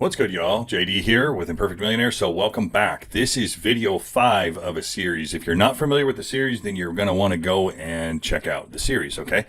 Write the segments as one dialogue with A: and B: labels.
A: What's good, y'all? JD here with Imperfect Millionaire. So welcome back. This is video 5 of a series. If you're not familiar with the series, then you're going to want to go and check out the series, okay?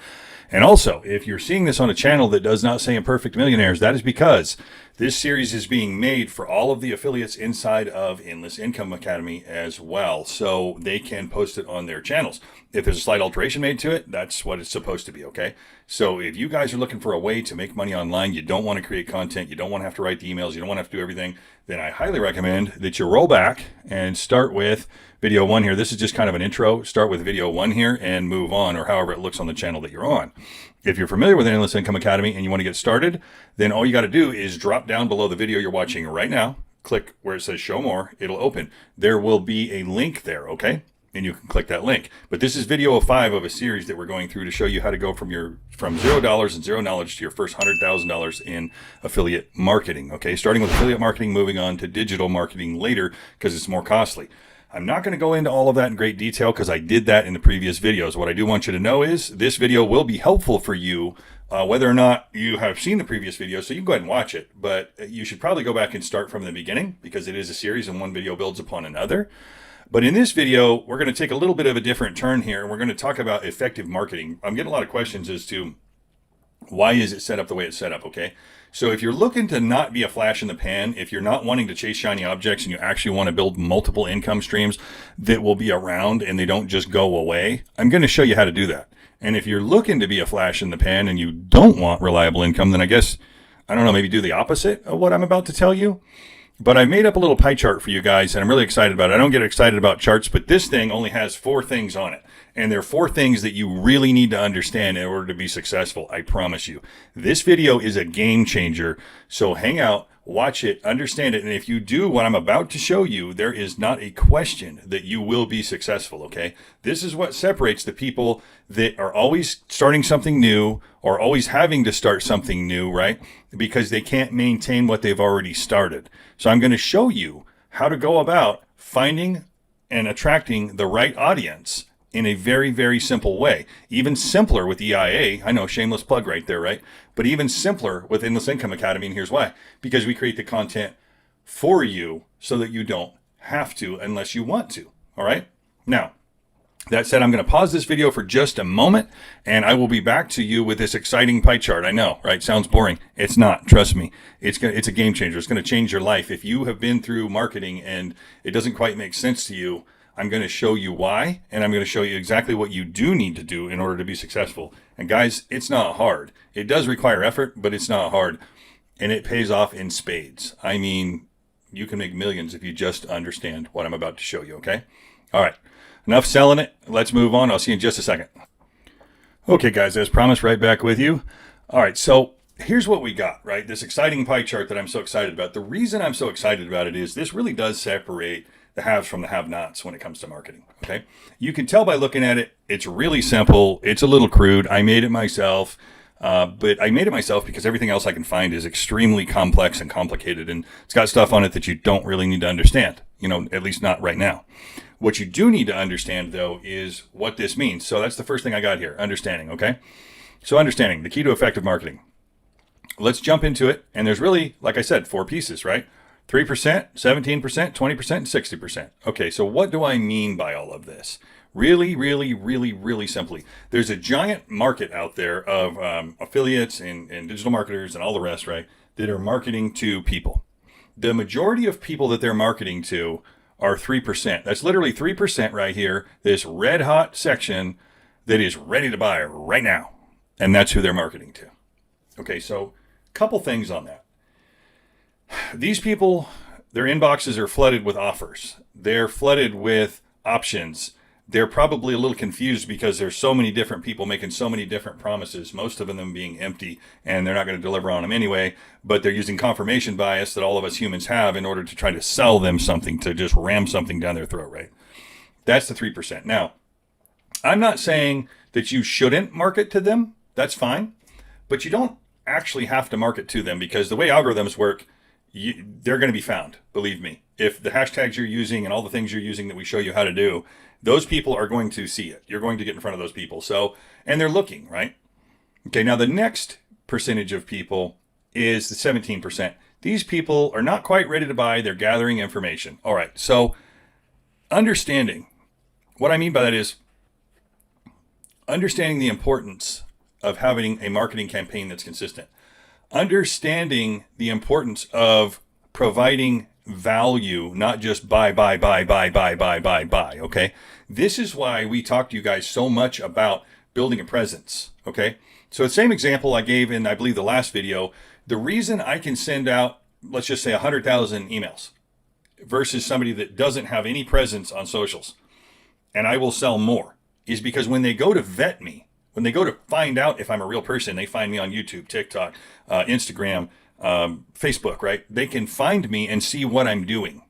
A: And also, if you're seeing this on a channel that does not say Imperfect Millionaires, that is because this series is being made for all of the affiliates inside of Endless Income Academy as well, so they can post it on their channels. If there's a slight alteration made to it, that's what it's supposed to be, okay? So if you guys are looking for a way to make money online, you don't want to create content, you don't want to have to write the emails, you don't want to have to do everything, then I highly recommend that you roll back and start with video 1 here. This is just kind of an intro. Start with video 1 here and move on, or however it looks on the channel that you're on. If you're familiar with Endless Income Academy and you want to get started, then all you got to do is drop down below the video you're watching right now. Click where it says show more. It'll open. There will be a link there, okay? And you can click that link. But this is video 5 of a series that we're going through to show you how to go from $0 and zero knowledge to your first $100,000 in affiliate marketing. Okay, starting with affiliate marketing, moving on to digital marketing later because it's more costly. I'm not going to go into all of that in great detail because I did that in the previous videos. What I do want you to know is this video will be helpful for you whether or not you have seen the previous video, so you can go ahead and watch it. But you should probably go back and start from the beginning because it is a series and one video builds upon another. But in this video, we're going to take a little bit of a different turn here, and we're going to talk about effective marketing. I'm getting a lot of questions as to why is it set up the way it's set up, okay? So if you're looking to not be a flash in the pan, if you're not wanting to chase shiny objects and you actually want to build multiple income streams that will be around and they don't just go away, I'm going to show you how to do that. And if you're looking to be a flash in the pan and you don't want reliable income, then I guess, I don't know, maybe do the opposite of what I'm about to tell you. But I made up a little pie chart for you guys, and I'm really excited about it. I don't get excited about charts, but this thing only has 4 things on it. And there are 4 things that you really need to understand in order to be successful, I promise you. This video is a game changer, so hang out, watch it, understand it, and if you do what I'm about to show you, there is not a question that you will be successful, okay? This is what separates the people that are always starting something new or always having to start something new, right? Because they can't maintain what they've already started. So I'm going to show you how to go about finding and attracting the right audience in a very, very simple way. Even simpler with EIA. I know, shameless plug right there, right? But even simpler with Endless Income Academy, and here's why. Because we create the content for you so that you don't have to unless you want to, all right? Now, that said, I'm going to pause this video for just a moment, and I will be back to you with this exciting pie chart. I know, right? Sounds boring. It's not. Trust me. It's a game changer. It's going to change your life. If you have been through marketing and it doesn't quite make sense to you, I'm going to show you why, and I'm going to show you exactly what you do need to do in order to be successful. And guys, it's not hard. It does require effort, but it's not hard, and it pays off in spades. I mean, you can make millions if you just understand what I'm about to show you, okay? All right. Enough selling it. Let's move on. I'll see you in just a second. Okay, guys, as promised, right back with you. All right, so here's what we got, right? This exciting pie chart that I'm so excited about. The reason I'm so excited about it is this really does separate the haves from the have-nots when it comes to marketing, okay? You can tell by looking at it, it's really simple. It's a little crude. I made it myself, but I made it myself because everything else I can find is extremely complex and complicated, and it's got stuff on it that you don't really need to understand, you know, at least not right now. What you do need to understand, though, is what this means. So that's the first thing I got here, understanding, okay? So understanding, the key to effective marketing. Let's jump into it. And there's really, like I said, 4 pieces, right? 3%, 17%, 20%, and 60%. Okay, so what do I mean by all of this? Really, really, really, really simply. There's a giant market out there of affiliates and digital marketers and all the rest, right, that are marketing to people. The majority of people that they're marketing to are 3%. That's literally 3% right here, this red hot section that is ready to buy right now. And that's who they're marketing to. Okay, so a couple things on that. These people, their inboxes are flooded with offers. They're flooded with options. They're probably a little confused because there's so many different people making so many different promises, most of them being empty, and they're not going to deliver on them anyway, but they're using confirmation bias that all of us humans have in order to try to sell them something, to just ram something down their throat, right? That's the 3%. Now, I'm not saying that you shouldn't market to them. That's fine. But you don't actually have to market to them because the way algorithms work, they're going to be found, believe me. If the hashtags you're using and all the things you're using that we show you how to do, those people are going to see it. You're going to get in front of those people. So, and they're looking, right? Okay, now the next percentage of people is the 17%. These people are not quite ready to buy. They're gathering information. All right. So understanding, what I mean by that is understanding the importance of having a marketing campaign that's consistent. Understanding the importance of providing value, not just buy, okay? This is why we talk to you guys so much about building a presence, okay? So the same example I gave in, I believe, the last video, the reason I can send out, let's just say 100,000 emails versus somebody that doesn't have any presence on socials, and I will sell more, is because when they go to vet me, when they go to find out if I'm a real person, they find me on YouTube, TikTok, Instagram, Facebook, right? They can find me and see what I'm doing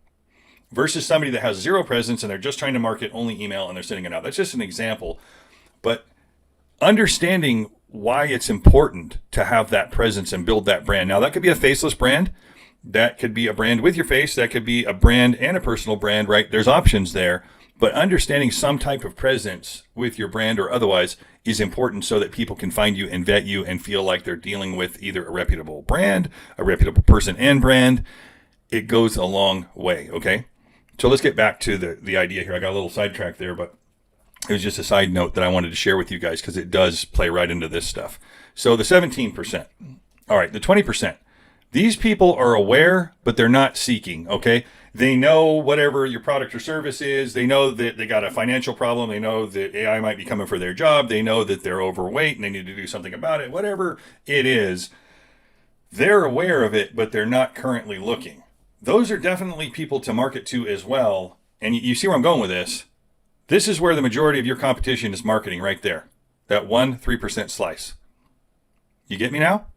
A: versus somebody that has zero presence and they're just trying to market only email and they're sending it out. That's just an example. But understanding why it's important to have that presence and build that brand. Now, that could be a faceless brand. That could be a brand with your face. That could be a brand and a personal brand, right? There's options there. But understanding some type of presence with your brand or otherwise is important so that people can find you and vet you and feel like they're dealing with either a reputable brand, a reputable person and brand. It goes a long way, okay? So let's get back to the idea here. I got a little sidetracked there, but it was just a side note that I wanted to share with you guys because it does play right into this stuff. So the 17%. All right, the 20%. These people are aware, but they're not seeking, okay? They know whatever your product or service is. They know that they got a financial problem. They know that AI might be coming for their job. They know that they're overweight and they need to do something about it. Whatever it is, they're aware of it, but they're not currently looking. Those are definitely people to market to as well. And you see where I'm going with this. This is where the majority of your competition is marketing right there. That 3% slice. You get me now?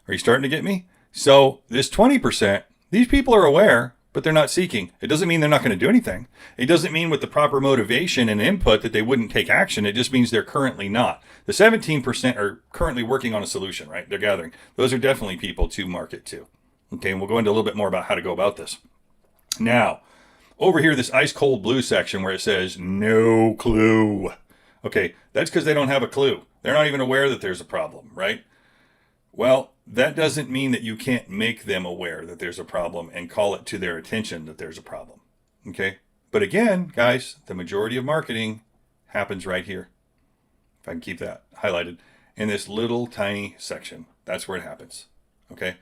A: Are you starting to get me? So this 20%, these people are aware, but they're not seeking. It doesn't mean they're not going to do anything. It doesn't mean with the proper motivation and input that they wouldn't take action. It just means they're currently not. The 17% are currently working on a solution, right? They're gathering. Those are definitely people to market to. Okay, and we'll go into a little bit more about how to go about this. Now, over here, this ice cold blue section where it says no clue. Okay, that's because they don't have a clue. They're not even aware that there's a problem, right? Well, that doesn't mean that you can't make them aware that there's a problem and call it to their attention that there's a problem. Okay? But again, guys, the majority of marketing happens right here. If I can keep that highlighted in this little tiny section, that's where it happens. Okay?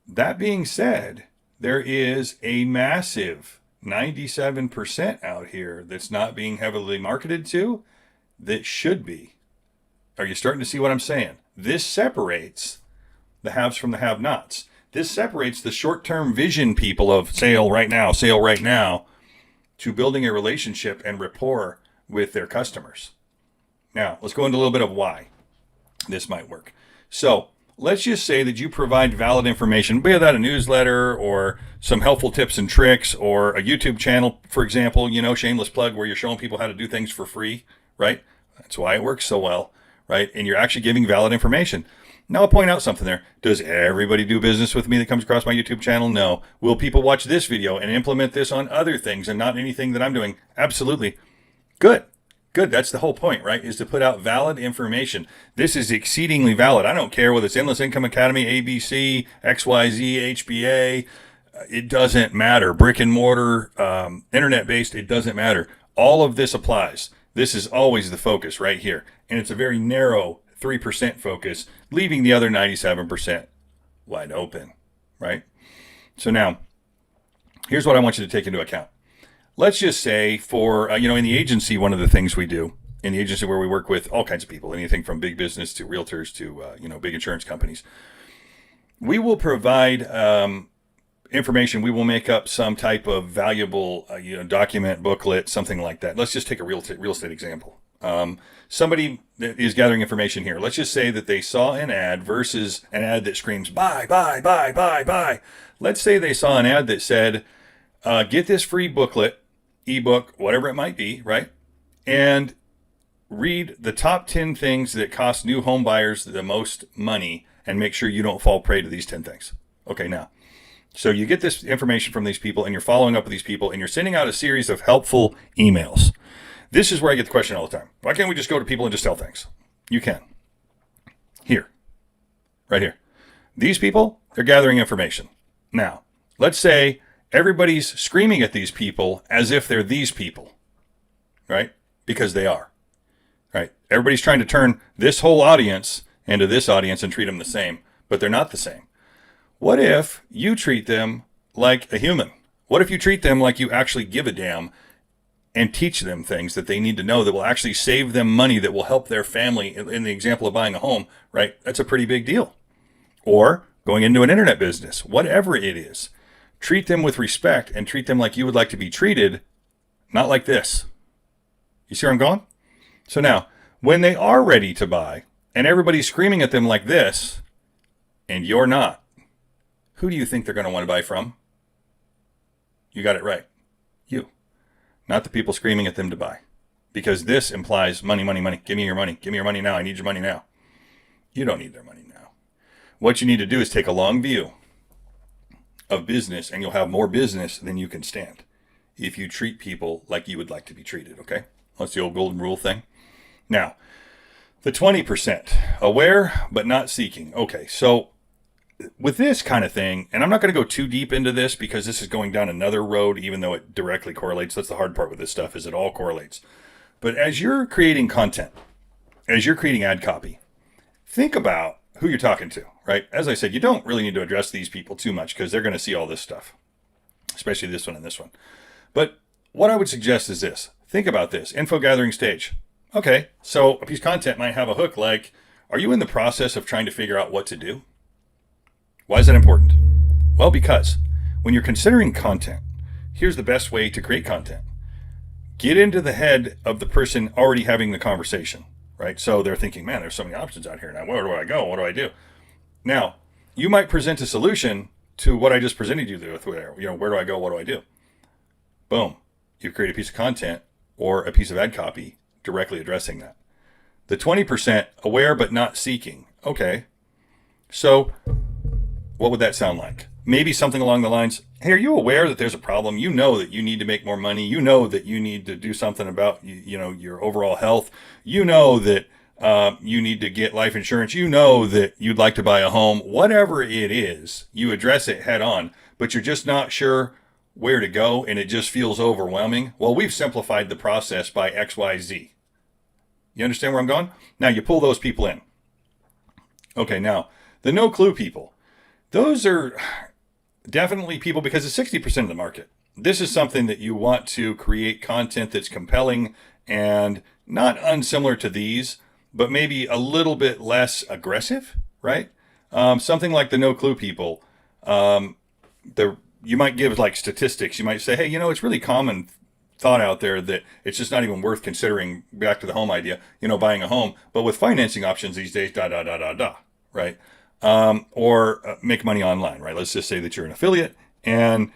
A: That being said, there is a massive 97% out here that's not being heavily marketed to that should be. Are you starting to see what I'm saying? This separates the haves from the have-nots. This separates the short-term vision people of sale right now, to building a relationship and rapport with their customers. Now, let's go into a little bit of why this might work. So let's just say that you provide valid information, be that a newsletter or some helpful tips and tricks or a YouTube channel, for example, shameless plug where you're showing people how to do things for free, right? That's why it works so well, right? And you're actually giving valid information. Now, I'll point out something there. Does everybody do business with me that comes across my YouTube channel? No. Will people watch this video and implement this on other things and not anything that I'm doing? Absolutely. Good. Good. That's the whole point, right? Is to put out valid information. This is exceedingly valid. I don't care whether it's Endless Income Academy, ABC, XYZ, HBA. It doesn't matter. Brick and mortar, internet-based, it doesn't matter. All of this applies. This is always the focus right here. And it's a very narrow 3% focus, leaving the other 97% wide open, right? So now, here's what I want you to take into account. Let's just say for, in the agency, one of the things we do, in the agency where we work with all kinds of people, anything from big business to realtors to, big insurance companies, we will provide information. We will make up some type of valuable, document, booklet, something like that. Let's just take a real estate example. Somebody that is gathering information here. Let's just say that they saw an ad versus an ad that screams, buy, buy, buy, buy, buy. Let's say they saw an ad that said, get this free booklet, ebook, whatever it might be, right? And read the top 10 things that cost new home buyers the most money and make sure you don't fall prey to these 10 things. Okay, now, so you get this information from these people and you're following up with these people and you're sending out a series of helpful emails. This is where I get the question all the time. Why can't we just go to people and just sell things? You can. Here. Right here. These people, they're gathering information. Now, let's say everybody's screaming at these people as if they're these people, right? Because they are, right? Everybody's trying to turn this whole audience into this audience and treat them the same, but they're not the same. What if you treat them like a human? What if you treat them like you actually give a damn and teach them things that they need to know that will actually save them money, that will help their family? In the example of buying a home, right? That's a pretty big deal. Or going into an internet business, whatever it is. Treat them with respect and treat them like you would like to be treated, not like this. You see where I'm going? So now, when they are ready to buy and everybody's screaming at them like this, and you're not, who do you think they're going to want to buy from? You got it right. You. Not the people screaming at them to buy. Because this implies money, money, money. Give me your money. Give me your money now. I need your money now. You don't need their money now. What you need to do is take a long view of business, and you'll have more business than you can stand if you treat people like you would like to be treated, okay? That's the old golden rule thing. Now, the 20%, aware but not seeking. Okay, so with this kind of thing, and I'm not going to go too deep into this because this is going down another road, even though it directly correlates. That's the hard part with this stuff, is it all correlates. But as you're creating content, as you're creating ad copy, think about who you're talking to, right? As I said, you don't really need to address these people too much because they're going to see all this stuff, especially this one and this one. But what I would suggest is this. Think about this. Info gathering stage. Okay, so a piece of content might have a hook like, are you in the process of trying to figure out what to do? Why is that important? Well, because when you're considering content, here's the best way to create content. Get into the head of the person already having the conversation, right? So they're thinking, man, there's so many options out here now. Where do I go? What do I do? Now, you might present a solution to what I just presented you with. Where do I go? What do I do? Boom. You've created a piece of content or a piece of ad copy directly addressing that. The 20%, aware but not seeking. Okay. So what would that sound like? Maybe something along the lines, hey, are you aware that there's a problem? You know that you need to make more money. You know that you need to do something about, your overall health. You know that you need to get life insurance. You know that you'd like to buy a home. Whatever it is, you address it head on, but you're just not sure where to go and it just feels overwhelming. Well, we've simplified the process by XYZ. You understand where I'm going? Now you pull those people in. Okay, now the no clue people. Those are definitely people, because it's 60% of the market. This is something that you want to create content that's compelling and not unsimilar to these, but maybe a little bit less aggressive, right? Something like the no clue people. You might give like statistics. You might say, hey, it's really common thought out there that it's just not even worth considering, back to the home idea, buying a home. But with financing options these days, right? Or make money online, right? Let's just say that you're an affiliate and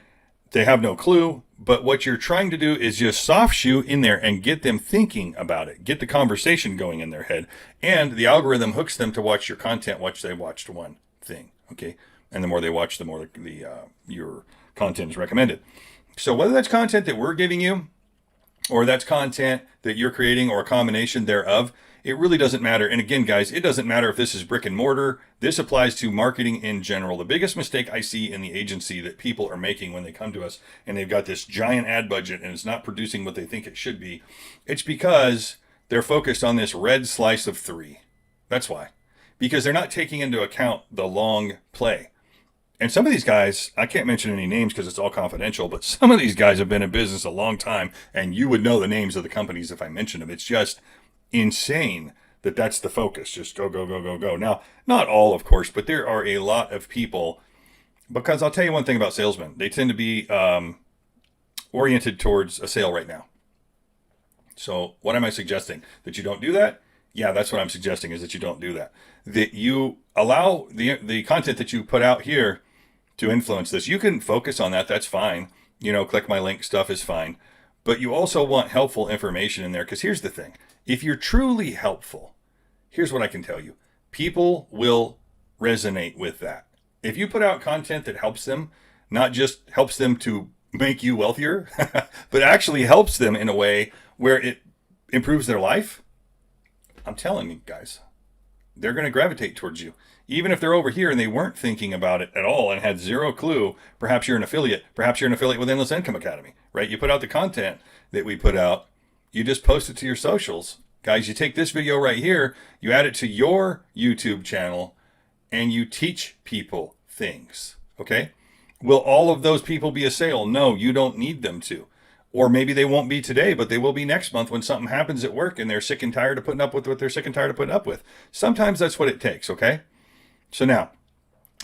A: they have no clue, but what you're trying to do is just soft shoe in there and get them thinking about it, get the conversation going in their head, and the algorithm hooks them to watch your content once they watched one thing, okay? And the more they watch, the more your content is recommended. So whether that's content that we're giving you, or that's content that you're creating, or a combination thereof, it really doesn't matter. And again, guys, it doesn't matter if this is brick and mortar. This applies to marketing in general. The biggest mistake I see in the agency that people are making when they come to us and they've got this giant ad budget and it's not producing what they think it should be, it's because they're focused on this red slice of 3. That's why. Because they're not taking into account the long play. And some of these guys, I can't mention any names because it's all confidential, but some of these guys have been in business a long time, and you would know the names of the companies if I mentioned them. It's just insane that that's the focus. Just go, go, go, go, go. Now, not all, of course, but there are a lot of people, because I'll tell you one thing about salesmen. They tend to be oriented towards a sale right now. So what am I suggesting? That you don't do that? Yeah, that's what I'm suggesting, is that you don't do that. That you allow the content that you put out here to influence this. You can focus on that. That's fine. Click my link stuff is fine. But you also want helpful information in there, because here's the thing. If you're truly helpful, here's what I can tell you. People will resonate with that. If you put out content that helps them, not just helps them to make you wealthier, but actually helps them in a way where it improves their life, I'm telling you guys, they're going to gravitate towards you. Even if they're over here and they weren't thinking about it at all and had zero clue, perhaps you're an affiliate. Perhaps you're an affiliate with Endless Income Academy, right? You put out the content that we put out. You just post it to your socials. Guys, you take this video right here, you add it to your YouTube channel, and you teach people things, okay? Will all of those people be a sale? No, you don't need them to. Or maybe they won't be today, but they will be next month when something happens at work and they're sick and tired of putting up with what they're sick and tired of putting up with. Sometimes that's what it takes, okay? So now,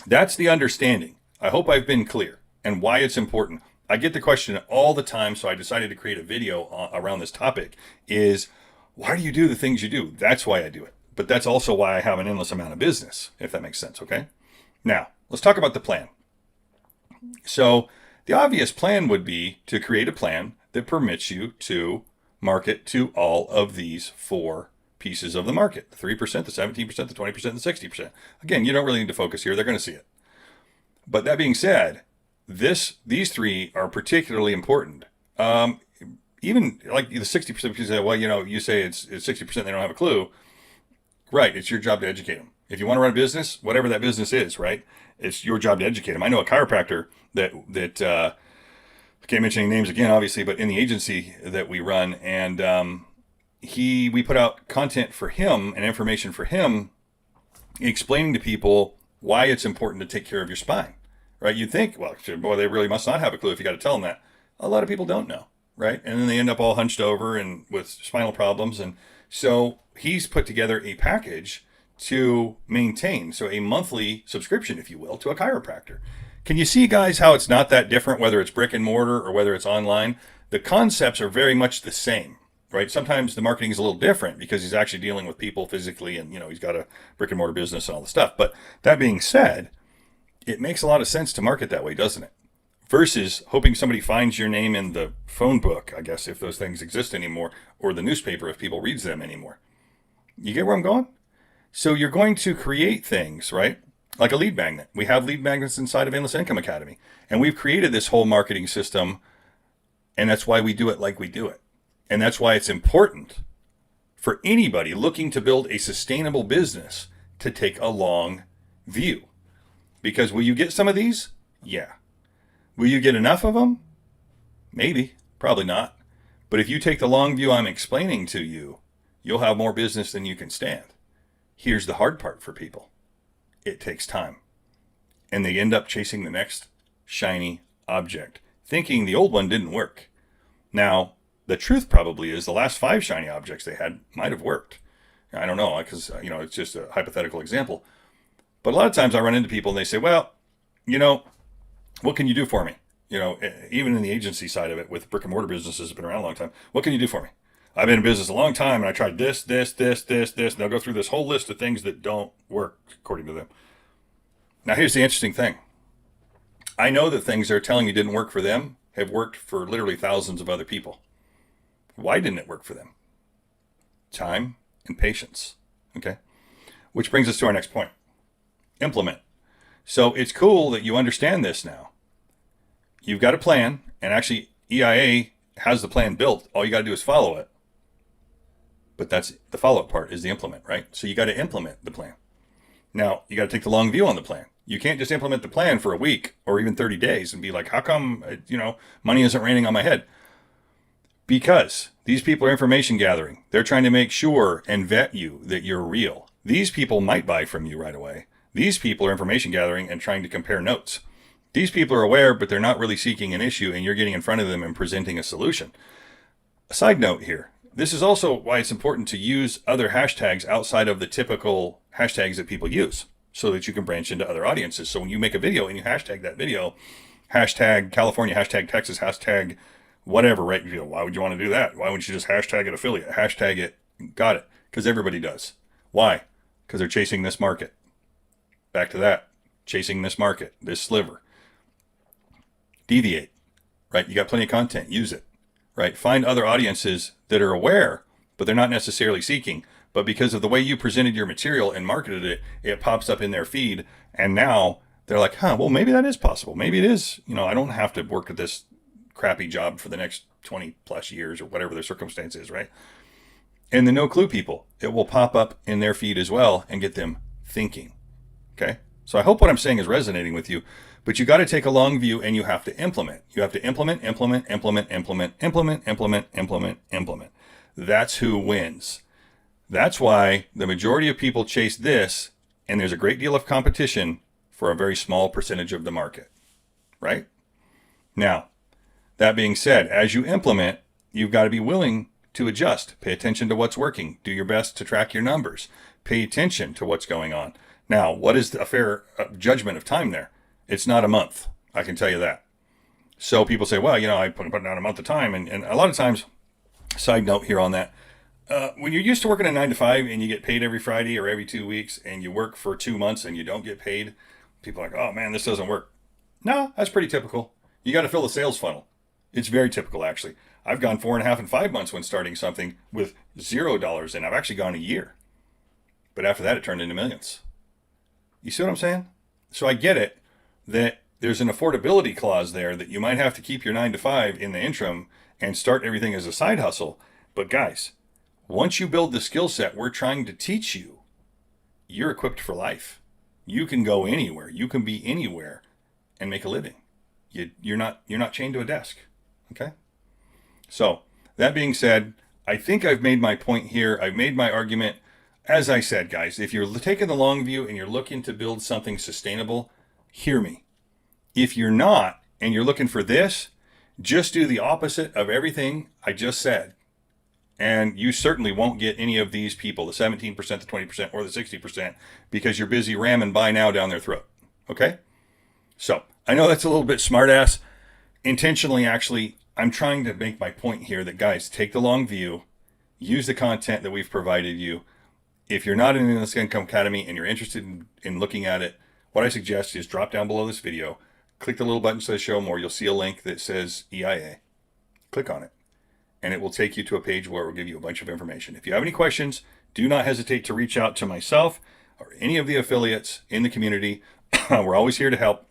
A: that's the understanding. I hope I've been clear and why it's important. I get the question all the time, so I decided to create a video around this topic is, why do you do the things you do? That's why I do it. But that's also why I have an endless amount of business, if that makes sense, okay? Now, let's talk about the plan. So the obvious plan would be to create a plan that permits you to market to all of these 4 pieces of the market, the 3%, the 17%, the 20%, the 60%. Again, you don't really need to focus here. They're going to see it. But that being said, these 3 are particularly important. Even like the 60%, because you say, well, you say it's 60%, they don't have a clue. Right. It's your job to educate them. If you want to run a business, whatever that business is, right? It's your job to educate them. I know a chiropractor that I can't mention any names again, obviously, but in the agency that we run, and we put out content for him and information for him, explaining to people why it's important to take care of your spine, right? You'd think, well, boy, they really must not have a clue if you got to tell them that. A lot of people don't know, right? And then they end up all hunched over and with spinal problems. And so he's put together a package to maintain, so a monthly subscription, if you will, to a chiropractor. Can you see, guys, how it's not that different, whether it's brick and mortar or whether it's online? The concepts are very much the same, right? Sometimes the marketing is a little different because he's actually dealing with people physically and, he's got a brick and mortar business and all the stuff. But that being said, it makes a lot of sense to market that way, doesn't it? Versus hoping somebody finds your name in the phone book, I guess, if those things exist anymore, or the newspaper if people reads them anymore. You get where I'm going? So you're going to create things, right? Like a lead magnet. We have lead magnets inside of Endless Income Academy. And we've created this whole marketing system. And that's why we do it like we do it. And that's why it's important for anybody looking to build a sustainable business to take a long view. Because will you get some of these? Yeah. Will you get enough of them? Maybe. Probably not. But if you take the long view I'm explaining to you, you'll have more business than you can stand. Here's the hard part for people. It takes time. And they end up chasing the next shiny object, thinking the old one didn't work. Now, the truth probably is the last 5 shiny objects they had might have worked. I don't know, because, it's just a hypothetical example. But a lot of times I run into people and they say, well, what can you do for me? Even in the agency side of it with brick and mortar businesses have been around a long time. What can you do for me? I've been in business a long time and I tried this, and they'll go through this whole list of things that don't work according to them. Now, here's the interesting thing. I know that things they're telling you didn't work for them have worked for literally thousands of other people. Why didn't it work for them? Time and patience. Okay. Which brings us to our next point. Implement. So it's cool that you understand this now. You've got a plan, and actually EIA has the plan built. All you got to do is follow it. But that's the follow-up part is the implement, right? So you got to implement the plan. Now, you got to take the long view on the plan. You can't just implement the plan for a week or even 30 days and be like, how come, money isn't raining on my head? Because these people are information gathering. They're trying to make sure and vet you that you're real. These people might buy from you right away. These people are information gathering and trying to compare notes. These people are aware, but they're not really seeking an issue, and you're getting in front of them and presenting a solution. A side note here. This is also why it's important to use other hashtags outside of the typical hashtags that people use so that you can branch into other audiences. So when you make a video and you hashtag that video, hashtag California, hashtag Texas, hashtag whatever, right? Why would you want to do that? Why wouldn't you just hashtag it affiliate? Hashtag it. Got it. Because everybody does. Why? Because they're chasing this market. Back to that. Chasing this market, this sliver. Deviate, right? You got plenty of content. Use it, right? Find other audiences that are aware, but they're not necessarily seeking. But because of the way you presented your material and marketed it, it pops up in their feed. And now they're like, well, maybe that is possible. Maybe it is. I don't have to work at this crappy job for the next 20 plus years or whatever their circumstance is, right? And the no clue people, it will pop up in their feed as well and get them thinking. Okay. So I hope what I'm saying is resonating with you, but you got to take a long view and you have to implement. You have to implement. That's who wins. That's why the majority of people chase this, and there's a great deal of competition for a very small percentage of the market, right? Now, that being said, as you implement, you've got to be willing to adjust. Pay attention to what's working. Do your best to track your numbers. Pay attention to what's going on. Now, what is a fair judgment of time there? It's not a month. I can tell you that. So people say, well, I put down a month of time. And a lot of times, side note here on that, when you're used to working a 9 to 5 and you get paid every Friday or every 2 weeks and you work for 2 months and you don't get paid, people are like, oh man, this doesn't work. No, that's pretty typical. You got to fill the sales funnel. It's very typical, actually. I've gone 4.5 and 5 months when starting something with $0, and I've actually gone a year. But after that, it turned into millions. You see what I'm saying? So I get it that there's an affordability clause there that you might have to keep your 9 to 5 in the interim and start everything as a side hustle. But guys, once you build the skill set we're trying to teach you, you're equipped for life. You can go anywhere. You can be anywhere and make a living. You're not chained to a desk. Okay? So that being said, I think I've made my point here. I've made my argument. As I said, guys, if you're taking the long view and you're looking to build something sustainable, hear me. If you're not, and you're looking for this, just do the opposite of everything I just said. And you certainly won't get any of these people, the 17%, the 20%, or the 60%, because you're busy ramming buy now down their throat. Okay? So I know that's a little bit smartass. Intentionally, actually, I'm trying to make my point here that, guys, take the long view, use the content that we've provided you. If you're not in the Endless Income Academy and you're interested in looking at it, what I suggest is drop down below this video, click the little button that says show more. You'll see a link that says EIA. Click on it, and it will take you to a page where it will give you a bunch of information. If you have any questions, do not hesitate to reach out to myself or any of the affiliates in the community. We're always here to help.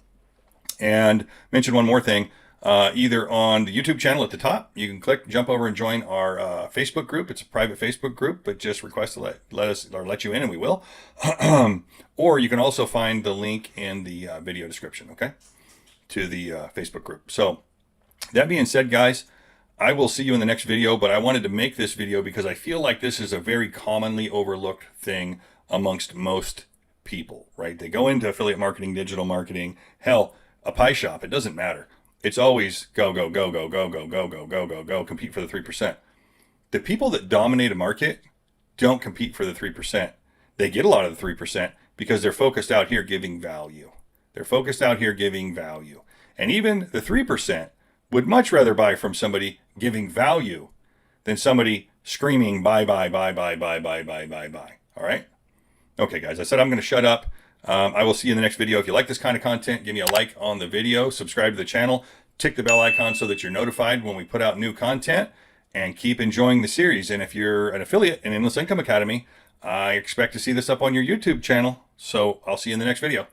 A: And mention one more thing. Either on the YouTube channel at the top, you can jump over and join our Facebook group. It's a private Facebook group, but just request to let you in, and we will. Or you can also find the link in the video description, okay, to the Facebook group. So that being said, guys, I will see you in the next video, but I wanted to make this video because I feel like this is a very commonly overlooked thing amongst most people, right? They go into affiliate marketing, digital marketing, hell, a pie shop. It doesn't matter. It's always go, go, go, go, go, go, go, go, go, go, go, compete for the 3%. The people that dominate a market don't compete for the 3%. They get a lot of the 3% because they're focused out here giving value. They're focused out here giving value. And even the 3% would much rather buy from somebody giving value than somebody screaming buy, buy, buy, buy, buy, buy, buy, buy, buy. All right? Okay, guys, I said I'm going to shut up. I will see you in the next video. If you like this kind of content, give me a like on the video, subscribe to the channel, tick the bell icon so that you're notified when we put out new content, and keep enjoying the series. And if you're an affiliate in Endless Income Academy, I expect to see this up on your YouTube channel. So I'll see you in the next video.